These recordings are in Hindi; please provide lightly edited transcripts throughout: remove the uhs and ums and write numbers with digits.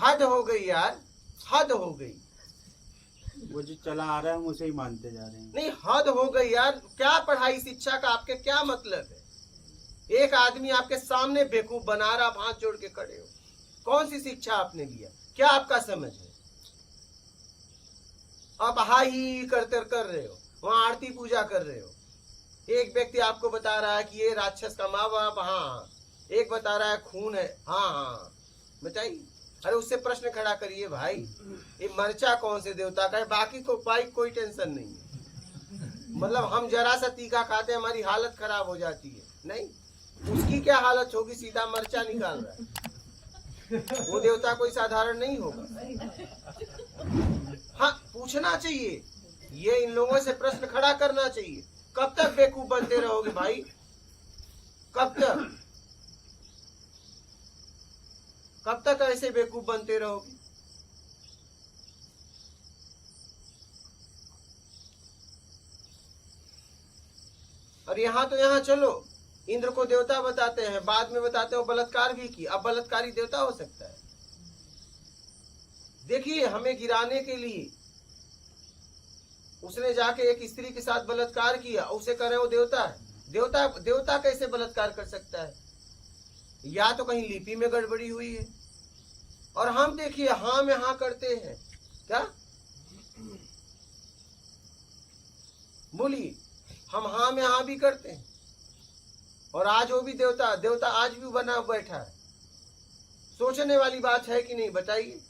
हद हो गई यार, हद हो गई। वो जो चला आ रहा है हम उसे ही मानते जा रहे हैं। नहीं, हद हो गई यार। क्या पढ़ाई शिक्षा का आपके क्या मतलब है? एक आदमी आपके सामने बेवकूफ बना रहा, आप हाथ जोड़ के खड़े हो। कौन सी शिक्षा आपने लिया? क्या आपका समझ है? आप हाई करते कर रहे हो, वहां आरती पूजा कर रहे हो। एक व्यक्ति आपको बता रहा है कि ये राक्षस का माँ बाप, हाँ। एक बता रहा है खून है, हाँ हाँ, बताइए। अरे उससे प्रश्न खड़ा करिए भाई, ये मरचा कौन से देवता का है? बाकी को भाई कोई टेंशन नहीं है। मतलब हम जरा सा तीखा खाते हमारी हालत खराब हो जाती है, नहीं उसकी क्या हालत होगी? सीधा मरचा निकाल रहा है। वो देवता कोई साधारण नहीं होगा। हाँ, पूछना चाहिए, ये इन लोगों से प्रश्न खड़ा करना चाहिए। कब तक बेवकूफ बनते रहोगे भाई? कब तक? कब तक ऐसे बेवकूफ बनते रहोगे? और यहाँ तो यहाँ चलो, इंद्र को देवता बताते हैं, बाद में बताते हो बलात्कार भी की। अब बलात्कारी देवता हो सकता है? देखिए, हमें गिराने के लिए उसने जाके एक स्त्री के साथ बलात्कार किया, उसे कह रहे हो देवता है। देवता देवता कैसे बलात्कार कर सकता है? या तो कहीं लिपि में गड़बड़ी हुई है। और हम देखिए हाँ में हाँ करते हैं। क्या बोलिए? हम हाँ में हाँ भी करते हैं। और आज वो भी देवता देवता आज भी बना बैठा है। सोचने वाली बात है कि नहीं, बताइए।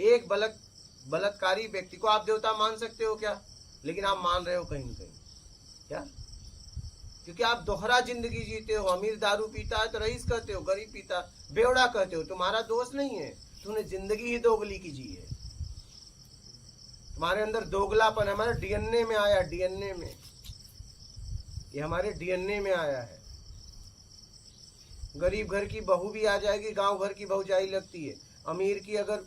एक बलात्कारी व्यक्ति को आप देवता मान सकते हो क्या? लेकिन आप मान रहे हो कहीं न कहीं। क्या? क्योंकि आप दोहरा जिंदगी जीते हो। अमीर दारू पीता है तो रईस कहते हो, गरीब पीता बेवड़ा कहते हो। तुम्हारा दोष नहीं है, तूने जिंदगी ही दोगली की जी है। तुम्हारे अंदर दोगलापन है, हमारे डीएनए में आया, डीएनए में। ये हमारे डीएनए में आया है। गरीब घर की बहू भी आ जाएगी, गांव भर की भौजाई लगती है। अमीर की अगर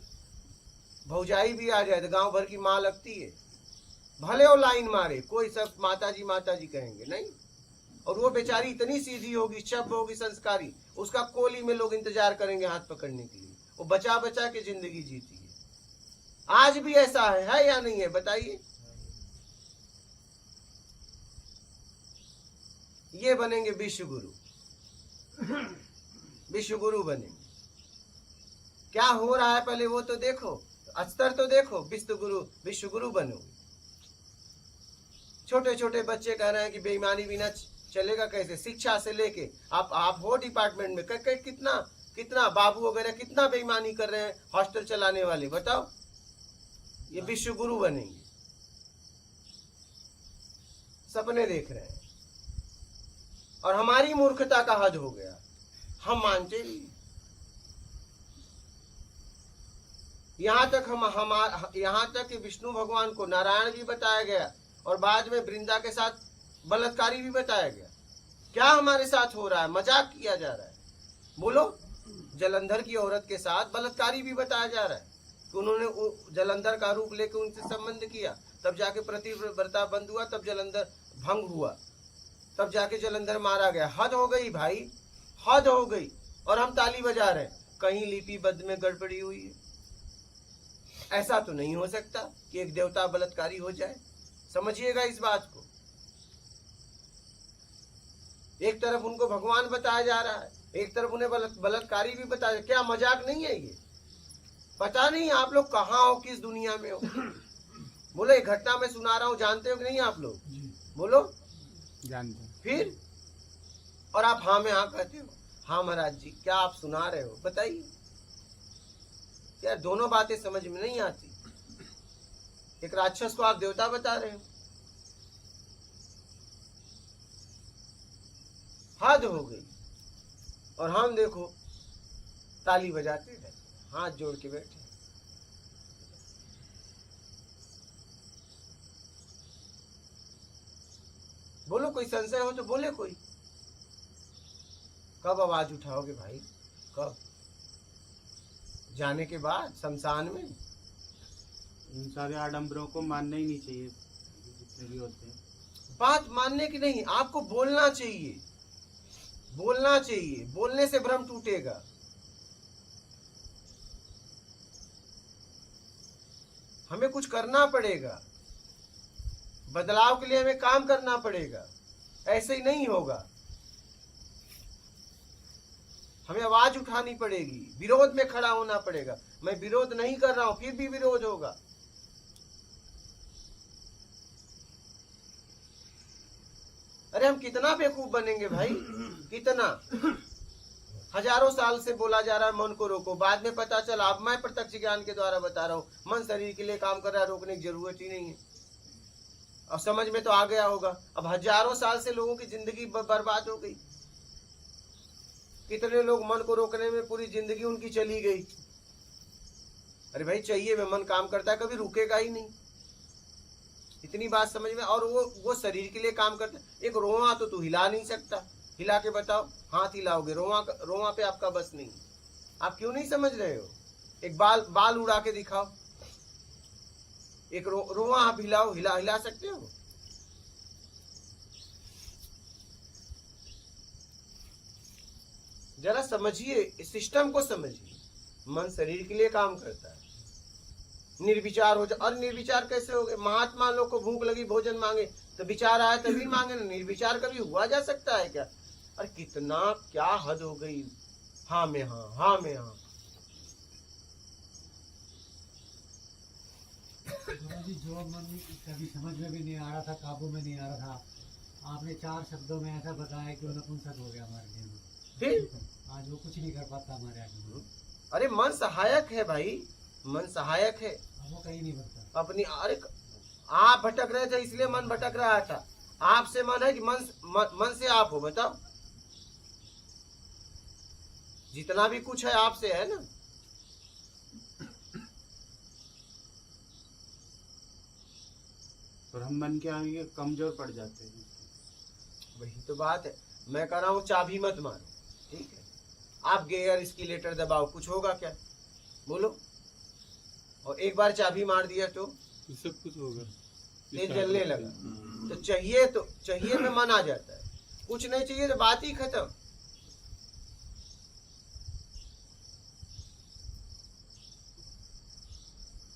भौजाई भी आ जाए तो गांव भर की माँ लगती है। भले वो लाइन मारे, कोई सब माताजी कहेंगे नहीं। और वो बेचारी इतनी सीधी होगी, शब्द होगी, संस्कारी, उसका कोली में लोग इंतजार करेंगे हाथ पकड़ने के लिए। वो बचा बचा के जिंदगी जीती है। आज भी ऐसा है या नहीं है, बताइए। ये बनेंगे विश्व गुरु, विश्व गुरु बनेंगे। क्या हो रहा है पहले वो तो देखो, स्तर तो देखो, विश्व गुरु बनोगे। छोटे छोटे बच्चे कह रहे हैं कि बेईमानी बिना चलेगा कैसे? शिक्षा से लेके आप हो डिपार्टमेंट में कितना कितना बाबू वगैरह कितना बेईमानी कर रहे हैं, हॉस्टल चलाने वाले, बताओ। ये विश्व गुरु बनेंगे, सपने देख रहे हैं। और हमारी मूर्खता का हद हो गया, हम मानते नहीं। यहाँ तक कि विष्णु भगवान को नारायण भी बताया गया और बाद में वृंदा के साथ बलात्कारी भी बताया गया। क्या हमारे साथ हो रहा है? मजाक किया जा रहा है। बोलो, जलंधर की औरत के साथ बलात्कारी भी बताया जा रहा है कि उन्होंने जलंधर का रूप लेकर उनसे संबंध किया, तब जाके प्रतिव्रता बंद हुआ, तब जलंधर भंग हुआ, तब जाके जलंधर मारा गया। हद हो गई भाई, हद हो गई। और हम ताली बजा रहे हैं, कहीं लिपिबद्ध में गड़बड़ी हुई है। ऐसा तो नहीं हो सकता कि एक देवता बलात्कारी हो जाए। समझिएगा इस बात को। एक तरफ उनको भगवान बताया जा रहा है, एक तरफ उन्हें बलात्कारी भी बताया। क्या मजाक नहीं है ये? पता नहीं आप लोग कहाँ हो, किस दुनिया में हो। बोलो, एक घटना मैं सुना रहा हूँ, जानते हो कि नहीं आप लोग? बोलो, जानते हैं। फिर और आप हाँ में हाँ कहते हो। हाँ महाराज जी, क्या आप सुना रहे हो? बताइए। यार दोनों बातें समझ में नहीं आती। एक राक्षस को आप देवता बता रहे हो, हद हो गई। और हम देखो ताली बजाते रहते, हाथ जोड़ के बैठे। बोलो, कोई संशय हो तो बोले कोई। कब आवाज उठाओगे भाई? कब? जाने के बाद शमशान में? इन सारे आडंबरों को मानना ही नहीं चाहिए, जितने भी होते हैं। बात मानने की नहीं, आपको बोलना चाहिए, बोलना चाहिए। बोलने से भ्रम टूटेगा। हमें कुछ करना पड़ेगा, बदलाव के लिए हमें काम करना पड़ेगा, ऐसे ही नहीं होगा। हमें आवाज उठानी पड़ेगी, विरोध में खड़ा होना पड़ेगा। मैं विरोध नहीं कर रहा हूं, फिर भी विरोध होगा। अरे हम कितना बेवकूफ बनेंगे भाई, कितना। हजारों साल से बोला जा रहा है मन को रोको, बाद में पता चला, अब मैं प्रत्यक्ष ज्ञान के द्वारा बता रहा हूं, मन शरीर के लिए काम कर रहा है, रोकने की जरूरत ही नहीं है। अब समझ में तो आ गया होगा। अब हजारों साल से लोगों की जिंदगी बर्बाद हो गई, कितने लोग मन को रोकने में पूरी जिंदगी उनकी चली गई। अरे भाई चाहिए वे मन काम करता है, कभी रुकेगा ही नहीं, इतनी बात समझ में। और वो शरीर के लिए काम करता है। एक रोआ तो तू हिला नहीं सकता, हिला के बताओ, हाथ हिलाओगे, रोआ पे आपका बस नहीं। आप क्यों नहीं समझ रहे हो? एक बाल उड़ा के दिखाओ, एक रोआ आप हिलाओ, हिला सकते हो? जरा समझिए, इस सिस्टम को समझिए। मन शरीर के लिए काम करता है, निर्विचार हो जाए। और निर्विचार कैसे हो गए? महात्मा लोग को भूख लगी, भोजन मांगे तो विचार आया तभी मांगे ना। निर्विचार कभी हुआ जा सकता है क्या? अरे कितना, क्या हद हो गई। हाँ में हाँ, हाँ में हाँ। जो मन कभी समझ में भी नहीं आ रहा था, काबू में नहीं आ रहा था, आपने 4 शब्दों में ऐसा बताया कि वो नपुंसक हो गया हमारे लिए। फिर आज वो कुछ नहीं कर पाता हमारे आगे। अरे मन सहायक है भाई, मन सहायक है, वो कहीं नहीं बनता अपनी। अरे आप भटक रहे थे इसलिए मन भटक रहा था। आपसे मन है कि मन से आप हो? बताओ, जितना भी कुछ है आपसे है ना। और हम मन के आगे कमजोर पड़ जाते हैं। वही तो बात है, मैं कह रहा हूं चाबी मत मारो, ठीक है? आप गियर एस्केलेटर दबाओ, कुछ होगा क्या? बोलो। और एक बार चाबी मार दिया तो सब कुछ होगा, तेल जलने लगा। तो चाहिए में मन आ जाता है, कुछ नहीं चाहिए तो बात ही खत्म।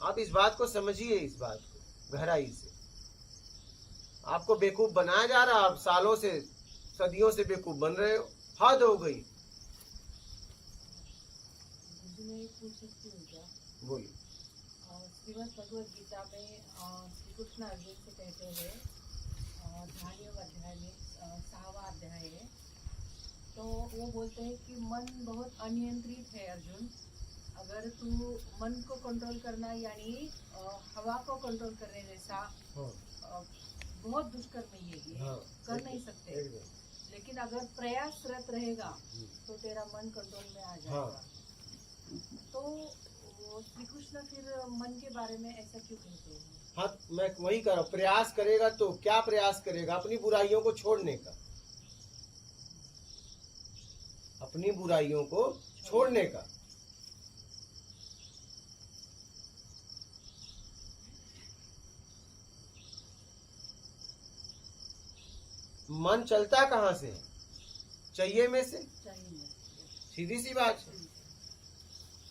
आप इस बात को समझिए, इस बात को गहराई से। आपको बेवकूफ बनाया जा रहा, आप सालों से, सदियों से बेवकूफ बन रहे हो। हद हो गई। बोलिए। श्रीमद् भगवद गीता में श्री कृष्ण अर्जुन से कहते हैं, ध्यान योग अध्याय में 6वां अध्याय है, तो वो बोलते हैं कि मन बहुत अनियंत्रित है अर्जुन। अगर तू मन को कंट्रोल करना यानी हवा को कंट्रोल करने जैसा बहुत दुष्कर्म है ये। कर नहीं सकते, लेकिन अगर प्रयासरत रहेगा तो तेरा मन कंट्रोल में आ जाएगा। तो श्री कृष्ण फिर मन के बारे में ऐसा क्यों कहते हैं? हाँ, मैं वही कर रहा हूँ। प्रयास करेगा तो क्या प्रयास करेगा? अपनी बुराइयों को छोड़ने का, अपनी बुराइयों को छोड़ने का। मन चलता कहाँ से? चाहिए में से। सीधी सी बात है।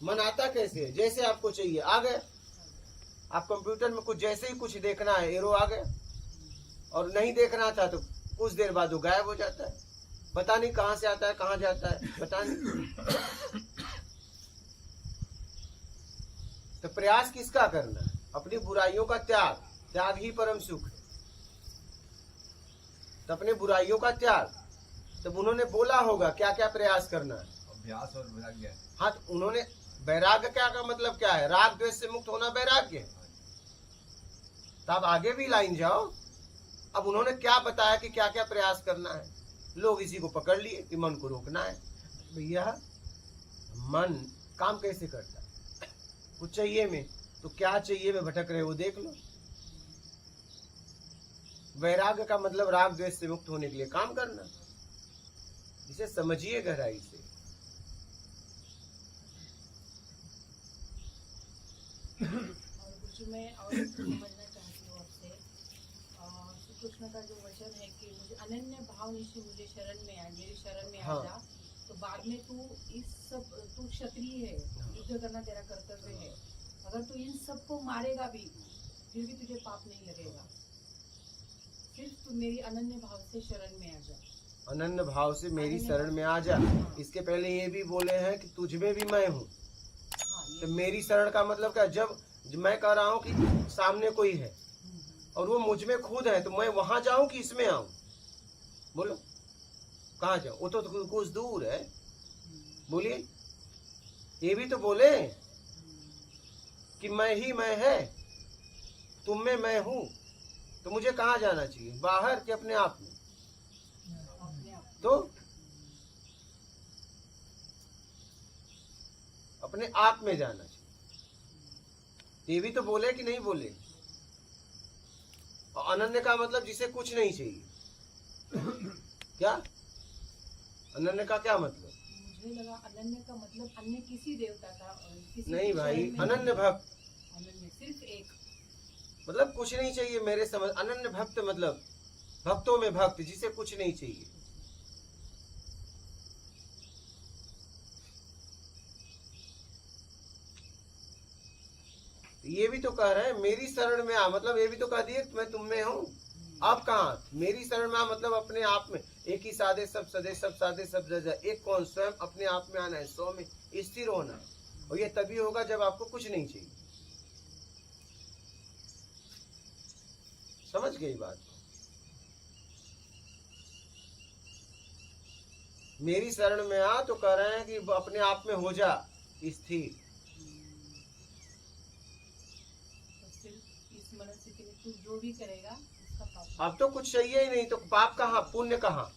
मन आता कैसे है? जैसे आपको चाहिए आ गया। आप कंप्यूटर में कुछ जैसे ही कुछ देखना है, एरो आ गया, और नहीं देखना था तो कुछ देर बाद वो गायब हो जाता है। पता नहीं कहाँ से आता है, कहाँ जाता है, पता नहीं। तो प्रयास किसका करना है? अपनी बुराइयों का त्याग। त्याग ही परम सुख है। तो अपने बुराइयों का त्याग। तब उन्होंने बोला होगा क्या क्या प्रयास करना है। अभ्यास और वैराग्य। हाँ, तो उन्होंने वैराग्य क्या का मतलब क्या है? राग द्वेष से मुक्त होना वैराग्य है। तो आप आगे भी लाइन जाओ। अब उन्होंने क्या बताया कि क्या क्या प्रयास करना है। लोग इसी को पकड़ लिए कि मन को रोकना है। भैया, मन काम कैसे करता है? कुछ चाहिए में, तो क्या चाहिए में भटक रहे हो देख लो। वैराग्य का मतलब राग द्वेष से मुक्त होने के लिए काम करना। इसे समझिए गहराई से। और कुछ मैं और समझना चाहती हूँ आपसे, श्री कृष्ण का जो वचन है कि मुझे अनन्य भाव निश्चय मुझे शरण में आ, मेरी शरण में आ जा, तो बाद में तू इस सब, तू क्षत्रिय है, युद्ध करना तेरा कर्तव्य है, अगर तू इन सबको मारेगा भी फिर भी तुझे पाप नहीं लगेगा। सिर्फ तू मेरी अनन्य भाव से शरण में आ जा। अनन्य भाव से मेरी शरण में आ जा। इसके पहले ये भी बोले हैं कि तुझ में भी मैं हूँ। हाँ, ये तो मेरी शरण का मतलब क्या? जब मैं कह रहा हूँ कि सामने कोई है और वो मुझ में खुद है, तो मैं वहां जाऊं कि इसमें आऊं? बोलो कहाँ जाऊं? वो तो कुछ दूर है। बोलिए, ये भी तो बोले कि मैं ही मैं है, तुम में मैं हूं। तो मुझे कहाँ जाना चाहिए, बाहर कि अपने आप में? अपने आप तो अपने आप में जाना चाहिए। ये भी तो बोले कि नहीं बोले? और अनन्य का मतलब जिसे कुछ नहीं चाहिए। क्या अनन्य का क्या मतलब? मुझे लगा अनन्य का मतलब अन्य किसी देवता का किसी नहीं की भाई, शरण में अनन्य भक्त अनन्य सिर्फ एक। मतलब कुछ नहीं चाहिए मेरे समझ। अनन्य भक्त मतलब भक्तों में भक्त, जिसे कुछ नहीं चाहिए। ये भी तो कह रहे हैं मेरी शरण में आ, मतलब ये भी तो कह दिए मैं तुम में हूँ। आप कहाँ? मेरी शरण में आ मतलब अपने आप में। एक ही साधे सब सदे, सब साधे सब जजा। एक कौन? स्वयं अपने आप में आना है, स्व में स्थिर होना है। और ये तभी होगा जब आपको कुछ नहीं चाहिए। समझ गई बात? मेरी शरण में आ तो कह रहे हैं कि अपने आप में हो जा स्थिर। तो सिर्फ इस मनुष्य के लिए तू जो भी करेगा उसका पाप। अब तो कुछ चाहिए ही नहीं, तो पाप कहाँ, पुण्य कहाँ?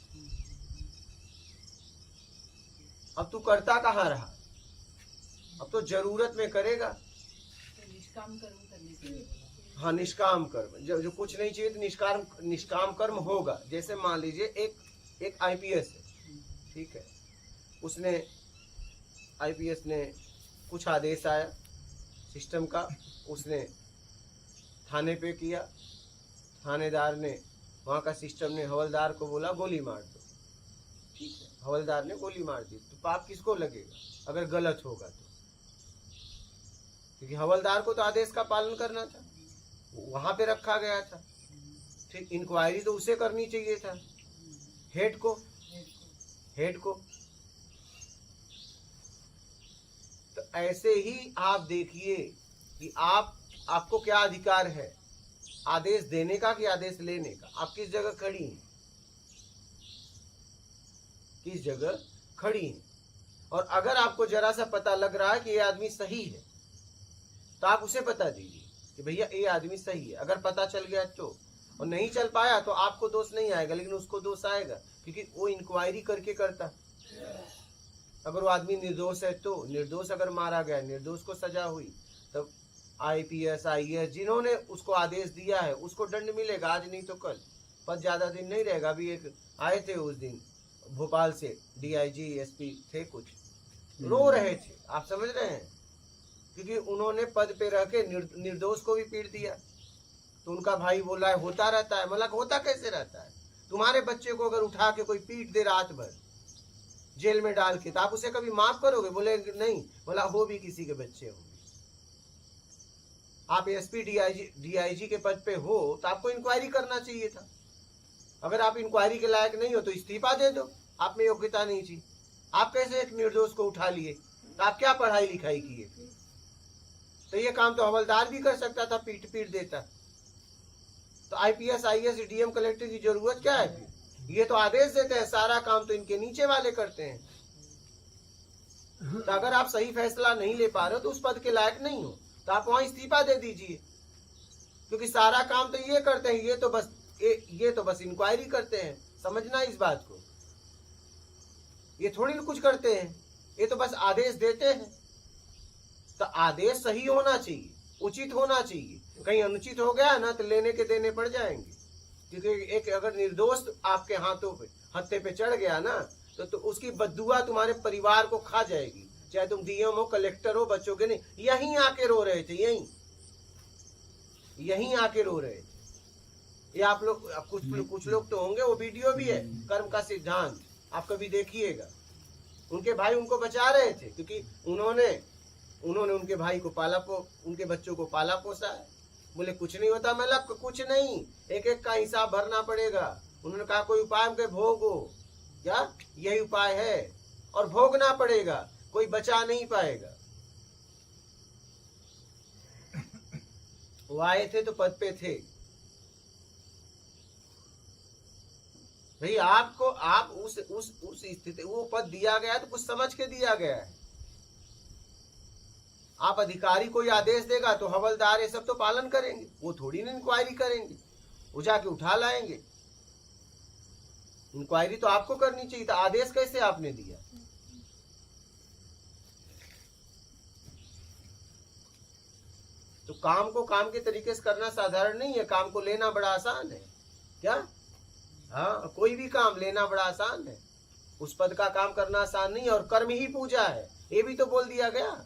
अब तू करता कहाँ रहा? अब तो जरूरत में करेगा। तो निष्काम कर्म करने के लिए बोला। हाँ, निष्काम कर्म। जो कुछ नहीं चाहिए तो निष्काम कर्म होगा। जैसे मान लीजिए एक आईपीएस है, ठीक है, उसने आईपीएस ने कुछ आदेश आया सिस्टम का, उसने थाने पे किया। थानेदार ने, वहाँ का सिस्टम ने हवलदार को बोला गोली मार दो। ठीक है, हवलदार ने गोली मार दी। तो पाप किसको लगेगा अगर गलत होगा तो? क्योंकि हवलदार को तो आदेश का पालन करना था, वहां पे रखा गया था। ठीक, इंक्वायरी तो उसे करनी चाहिए था, हेड को। तो ऐसे ही आप देखिए कि आपको क्या अधिकार है, आदेश देने का कि आदेश लेने का? आप किस जगह खड़ी हैं? किस जगह खड़ी हैं? और अगर आपको जरा सा पता लग रहा है कि ये आदमी सही है, तो आप उसे बता दीजिए कि भैया ये आदमी सही है। अगर पता चल गया तो, और नहीं चल पाया तो आपको दोष नहीं आएगा, लेकिन उसको दोष आएगा, क्योंकि वो इंक्वायरी करके करता। अगर वो आदमी निर्दोष है तो, निर्दोष अगर मारा गया, निर्दोष को सजा हुई, तब आईपीएस आईएएस जिन्होंने उसको आदेश दिया है उसको दंड मिलेगा, आज नहीं तो कल। पद ज्यादा दिन नहीं रहेगा। अभी एक आए थे उस दिन भोपाल से, डीआईजी एसपी थे, कुछ रो रहे थे। आप समझ रहे हैं? क्योंकि उन्होंने पद पे रह के निर्दोष को भी पीट दिया। तो उनका भाई बोला है होता रहता है। मतलब होता कैसे रहता है? तुम्हारे बच्चे को अगर उठा के कोई पीट दे रात भर जेल में डाल के, तो आप उसे कभी माफ करोगे? बोले नहीं। बोला हो भी किसी के बच्चे होंगे। आप एसपी डीआईजी के पद पे हो तो आपको इंक्वायरी करना चाहिए था। अगर आप इंक्वायरी के लायक नहीं हो तो इस्तीफा दे दो, आप में योग्यता नहीं थी। आप कैसे एक निर्दोष को उठा लिए? तो आप क्या पढ़ाई लिखाई किए? तो ये काम तो हवलदार भी कर सकता था, पीट देता। तो आईपीएस आईएएस डीएम कलेक्टर की जरूरत क्या है फिर? ये तो आदेश देते हैं, सारा काम तो इनके नीचे वाले करते हैं। तो अगर आप सही फैसला नहीं ले पा रहे हो तो उस पद के लायक नहीं हो, तो आप वहां इस्तीफा दे दीजिए। क्योंकि सारा काम तो ये करते हैं, ये तो बस इंक्वायरी करते हैं। समझना इस बात को, ये थोड़ी कुछ करते हैं, ये तो बस आदेश देते हैं। तो आदेश सही होना चाहिए, उचित होना चाहिए। कहीं अनुचित हो गया ना तो लेने के देने पड़ जाएंगे। क्योंकि एक अगर निर्दोष आपके हाथों पे हत्थे पे चढ़ गया ना, तो उसकी बद्दुआ तुम्हारे परिवार को खा जाएगी। चाहे तुम डीएम हो, कलेक्टर हो, बचोगे नहीं। यहीं आके रो रहे थे, यहीं आके रो रहे थे। ये आप लोग, कुछ लोग तो होंगे, वो वीडियो भी है, कर्म का सिद्धांत, आप कभी देखिएगा। उनके भाई उनको बचा रहे थे, क्योंकि उन्होंने उन्होंने उनके भाई को उनके बच्चों को पाला पोसा है। बोले कुछ नहीं होता मतलब कुछ नहीं, एक एक का हिसाब भरना पड़ेगा। उन्होंने कहा कोई उपाय के भोगो, क्या यही उपाय है, और भोगना पड़ेगा, कोई बचा नहीं पाएगा। वो आए थे तो पद पे थे भाई। आपको आप उस स्थिति, वो पद दिया गया है तो कुछ समझ के दिया गया है। आप अधिकारी कोई आदेश देगा तो हवलदार ये सब तो पालन करेंगे, वो थोड़ी ना इंक्वायरी करेंगे, वो जाके उठा लाएंगे। इंक्वायरी तो आपको करनी चाहिए था, आदेश कैसे आपने दिया? तो काम को काम के तरीके से करना साधारण नहीं है, काम को लेना बड़ा आसान है। क्या? हाँ, कोई भी काम लेना बड़ा आसान है, उस पद का काम करना आसान नहीं है। और कर्म ही पूजा है, ये भी तो बोल दिया गया,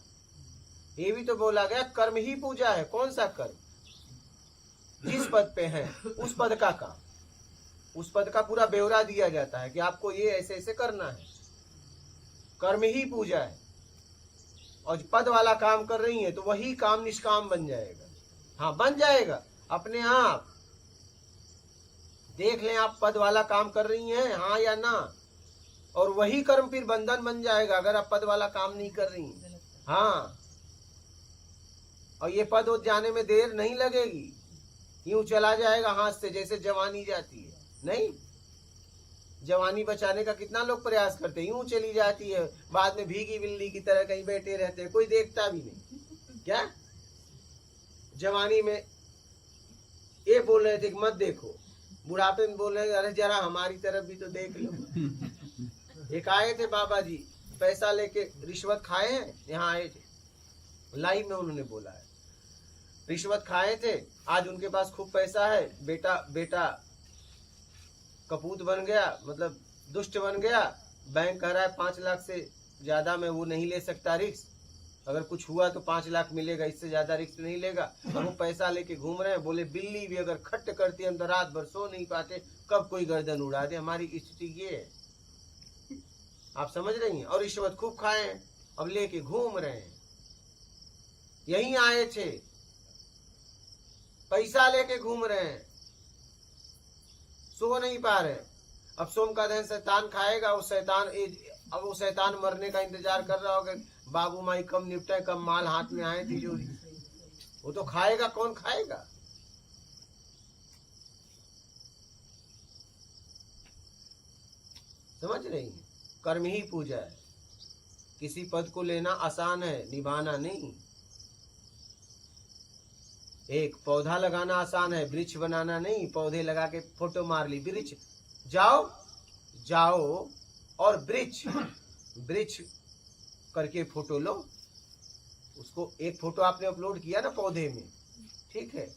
ये भी तो बोला गया कर्म ही पूजा है। कौन सा कर्म? जिस पद पे है उस पद का काम, उस पद का पूरा ब्यौरा दिया जाता है कि आपको ये ऐसे ऐसे करना है। कर्म ही पूजा है। और पद वाला काम कर रही है तो वही काम निष्काम बन जाएगा। हाँ, बन जाएगा अपने आप। देख लें आप पद वाला काम कर रही हैं, हाँ या ना, और वही कर्म फिर बंधन बन जाएगा अगर आप पद वाला काम नहीं कर रही हैं। हाँ, और ये पद हो जाने में देर नहीं लगेगी, यूं चला जाएगा हाथ से जैसे जवानी जाती है। नहीं, जवानी बचाने का कितना लोग प्रयास करते हैं, यूं चली जाती है, बाद में भीगी बिल्ली की तरह कहीं बैठे रहते हैं, कोई देखता भी नहीं। क्या जवानी में ये बोल रहे थे कि मत देखो, बुढ़ापे में बोल रहे अरे जरा हमारी तरफ भी तो देख लो। एक आए थे बाबा जी, पैसा लेके रिश्वत खाए हैं, यहाँ आए थे, लाइव में उन्होंने बोला है, रिश्वत खाए थे, आज उनके पास खूब पैसा है, बेटा कपूत बन गया, मतलब दुष्ट बन गया। बैंक कह रहा है 5 लाख से ज्यादा में वो नहीं ले सकता रिस्क, अगर कुछ हुआ तो 5 लाख मिलेगा, इससे ज्यादा रिस्क नहीं लेगा। अब वो पैसा लेके घूम रहे हैं। बोले बिल्ली भी अगर खट्ट करती है हम तो रात भर सो नहीं पाते, कब कोई गर्दन उड़ा दे। हमारी स्थिति ये है, आप समझ रही हैं। और रिश्वत खूब खाए हैं, अब लेके घूम रहे हैं। यही आए थे, पैसा लेके घूम रहे हैं, सो नहीं पा रहे। अब सोम का दिन शैतान खाएगा, वो शैतान अब वो शैतान मरने का इंतजार कर रहा होगा, बाबू माई कम निपटे, कम माल हाथ में आए तिजोरी। वो तो खाएगा, कौन खाएगा? समझ रही हैं? कर्म ही पूजा है। किसी पद को लेना आसान है, निभाना नहीं। एक पौधा लगाना आसान है, वृक्ष बनाना नहीं। पौधे लगा के फोटो मार ली, वृक्ष जाओ और वृक्ष करके फोटो लो। उसको एक फोटो आपने अपलोड किया ना पौधे में, ठीक है,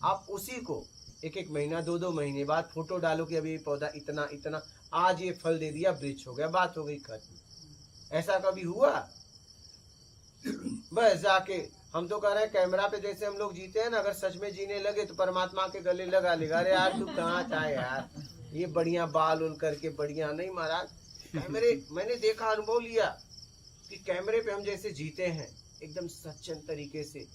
आप उसी को 1-1 महीना 2-2 महीने बाद फोटो डालो कि अभी ये पौधा इतना इतना, आज ये फल दे दिया, वृक्ष हो गया, बात हो गई खत्म। ऐसा कभी हुआ? बस जाके हम तो कह रहे हैं कैमरा पे जैसे हम लोग जीते हैं ना, अगर सच में जीने लगे तो परमात्मा के गले लगा लेगा। अरे यार तू कहाँ था यार, ये बढ़िया बाल उल करके बढ़िया। नहीं महाराज, कैमरे मैंने देखा, अनुभव लिया कि कैमरे पे हम जैसे जीते हैं एकदम सच्चन तरीके से,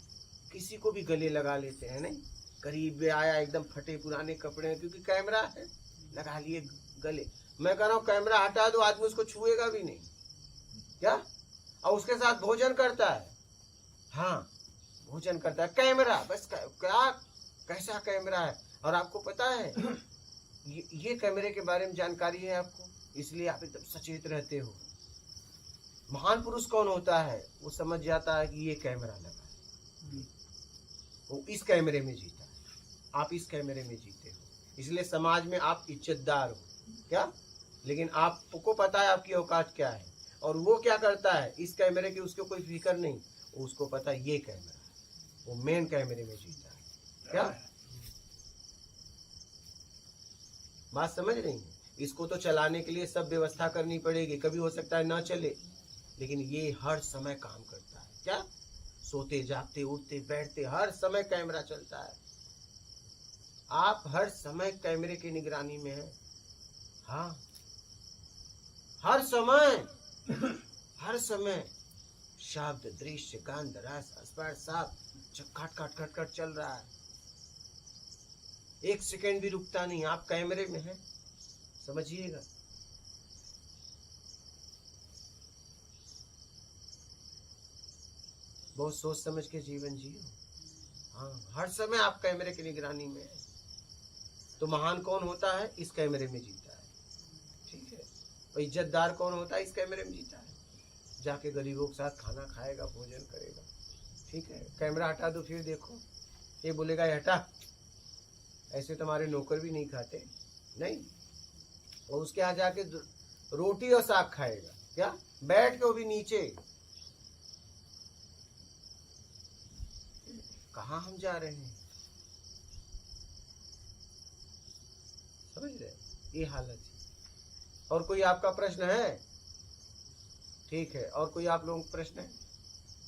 किसी को भी गले लगा लेते हैं। नहीं, करीब में आया एकदम फटे पुराने कपड़े, क्योंकि कैमरा है, लगा लिए गले। मैं कह रहा हूँ कैमरा हटा दो, आदमी उसको छुएगा भी नहीं। क्या? और उसके साथ भोजन करता है। हाँ, भोजन करता है, कैमरा बस। क्या कैसा कैमरा है? और आपको पता है ये कैमरे के बारे में जानकारी है आपको, इसलिए आप एकदम सचेत रहते हो। महान पुरुष कौन होता है? वो समझ जाता है कि ये कैमरा लगा है, वो इस कैमरे में जीता है, आप इस कैमरे में जीते हो, इसलिए समाज में आप इज्जतदार हो। क्या? लेकिन आपको पता है आपकी औकात क्या है। और वो क्या करता है, इस कैमरे की उसको कोई फिक्र नहीं, उसको पता है ये कैमरा है, वो मेन कैमरे में जीता है। क्या बात समझ रही है? इसको तो चलाने के लिए सब व्यवस्था करनी पड़ेगी, कभी हो सकता है ना चले, लेकिन ये हर समय काम करता है। क्या? सोते जागते उठते बैठते हर समय कैमरा चलता है। आप हर समय कैमरे की निगरानी में हैं। हाँ, हर समय शब्द, दृश्य, गंध, रस, स्पर्श सब खट खट खट खट चल रहा है। एक सेकंड भी रुकता नहीं। आप कैमरे में हैं, समझिएगा। बहुत सोच समझ के जीवन जियो। हाँ, हर समय आप कैमरे की निगरानी में हैं। तो महान कौन होता है? इस कैमरे में जीता है। ठीक है। और इज्जतदार कौन होता है? इस कैमरे में जीता है। जाके गरीबों के साथ खाना खाएगा, भोजन करेगा। ठीक है। कैमरा हटा दो, फिर देखो, ये बोलेगा ये हटा। ऐसे तुम्हारे नौकर भी नहीं खाते, नहीं। और उसके यहाँ जाके रोटी और साग खाएगा, क्या बैठ के, वो भी नीचे। कहाँ हम जा रहे हैं? समझ रहे? ये हालत है। और कोई आपका प्रश्न है? ठीक है। और कोई आप लोगों का प्रश्न है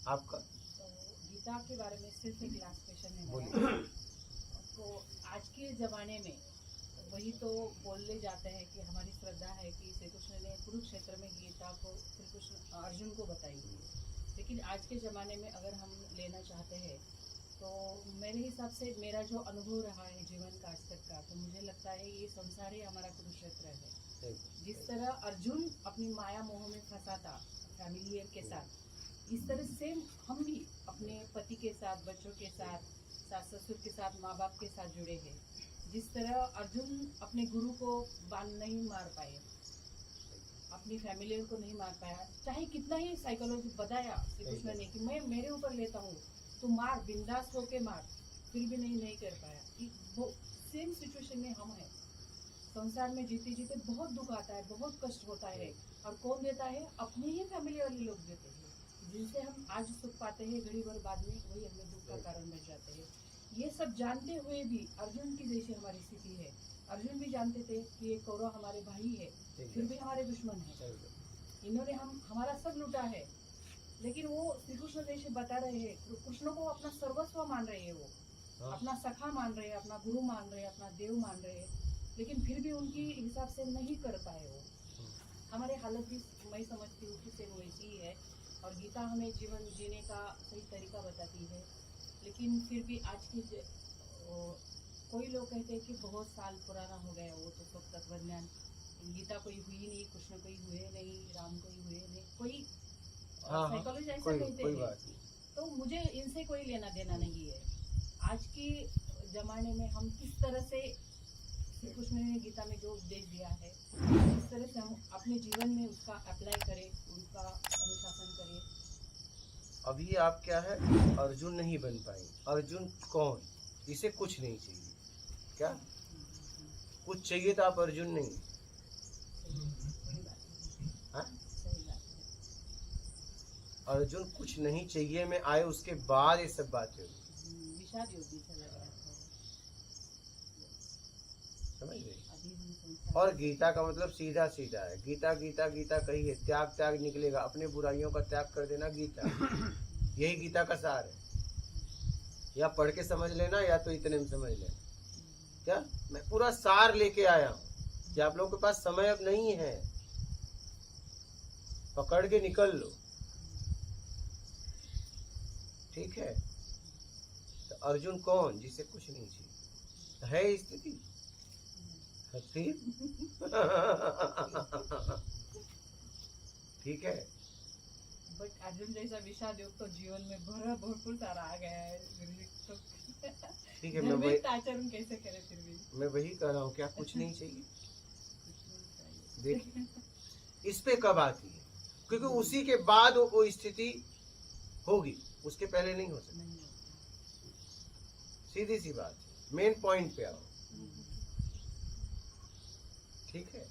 आपका? तो गीता के बारे में सिर्फ एक लास्ट क्वेश्चन है बोलिए। मेरा। तो आज के ज़माने में वही तो बोलने जाते हैं कि हमारी श्रद्धा है कि श्री कृष्ण ने कुरुक्षेत्र में गीता को श्री कृष्ण अर्जुन को बताई। लेकिन आज के ज़माने में अगर हम लेना चाहते हैं तो मेरे हिसाब से मेरा जो अनुभव रहा है जीवन का आज तक का, तो मुझे लगता है ये संसार ही हमारा कुरुक्षेत्र है। जिस तरह अर्जुन अपनी माया मोह में फंसा था फैमिली के साथ, इस तरह से हम भी अपने पति के साथ, बच्चों के साथ, सास ससुर के साथ, माँ बाप के साथ जुड़े हैं। जिस तरह अर्जुन अपने गुरु को बाण नहीं मार पाए, अपनी फैमिली को नहीं मार पाया, चाहे कितना ही साइकोलॉजी बताया श्री कृष्ण ने कि मैं मेरे ऊपर लेता हूँ, तो मार, बिंदास होके मार, फिर भी नहीं कर पाया। वो सेम सिचुएशन में हम हैं। संसार में जीते जीते बहुत दुख आता है, बहुत कष्ट होता है। और कौन देता है? अपने ही फैमिली वाले लोग देते हैं। जिनसे हम आज सुख पाते हैं, घड़ी भर बाद में वही हमें दुख का कारण बन जाते हैं। ये सब जानते हुए भी अर्जुन की जैसी हमारी स्थिति है। अर्जुन भी जानते थे कि ये कौरव हमारे भाई है, फिर भी हमारे दुश्मन है। इन्होंने हमारा सब लूटा है, लेकिन वो श्री कृष्ण जैसे बता रहे हैं, कृष्ण को अपना सर्वस्व मान रहे हैं, वो अपना सखा मान रहे हैं, अपना गुरु मान रहे हैं, अपना देव मान रहे हैं, लेकिन फिर भी उनकी हिसाब से नहीं कर पाए वो। हमारे हालत भी मैं समझती हूँ कि सेम वैसी ही है। और गीता हमें जीवन जीने का सही तरीका बताती है। लेकिन फिर भी आज की कोई लोग कहते हैं कि बहुत साल पुराना हो गया वो तो सब तत्वज्ञान, गीता कोई हुई नहीं, कृष्ण कोई हुए नहीं, राम कोई हुए नहीं, कोई साइकोलॉजी ऐसा कहते हैं। तो मुझे इनसे कोई लेना देना नहीं है। आज के जमाने में हम किस तरह से श्री कृष्ण ने गीता में जो उपदेश दिया है, इस तरह से हम अपने जीवन में उसका अप्लाई करें, उनका अनुशासन करें। अभी आप क्या है, अर्जुन नहीं बन पाए। अर्जुन कौन? इसे कुछ नहीं चाहिए। क्या कुछ चाहिए तो आप अर्जुन नहीं। हाँ? अर्जुन कुछ नहीं चाहिए में आए, उसके बाद ये सब बातें हुई। विषाद योग भी चला गया था, समझ गए? और गीता का मतलब सीधा सीधा है। गीता गीता गीता कही है, त्याग त्याग निकलेगा। अपने बुराइयों का त्याग कर देना गीता। यही गीता का सार है। या पढ़ के समझ लेना, या तो इतने में समझ लेना। क्या मैं पूरा सार लेके आया हूँ कि आप लोगों के पास समय अब नहीं है, पकड़ के निकल लो। ठीक है? तो अर्जुन कौन? जिसे कुछ नहीं चाहिए। है स्थिति ठीक है। बट अर्जुन जैसा विषाद योग तो जीवन में भरपूर सारा आ गया है। तो ठीक है, मैं आचरण कैसे करें? फिर भी मैं वही कह रहा हूँ, क्या कुछ नहीं चाहिए? कुछ नहीं चाहिए। देखिए इस पे कब आती है, क्योंकि उसी के बाद वो स्थिति होगी, उसके पहले नहीं हो सकती। सीधी सी बात, मेन पॉइंट पे आओ। ठीक है।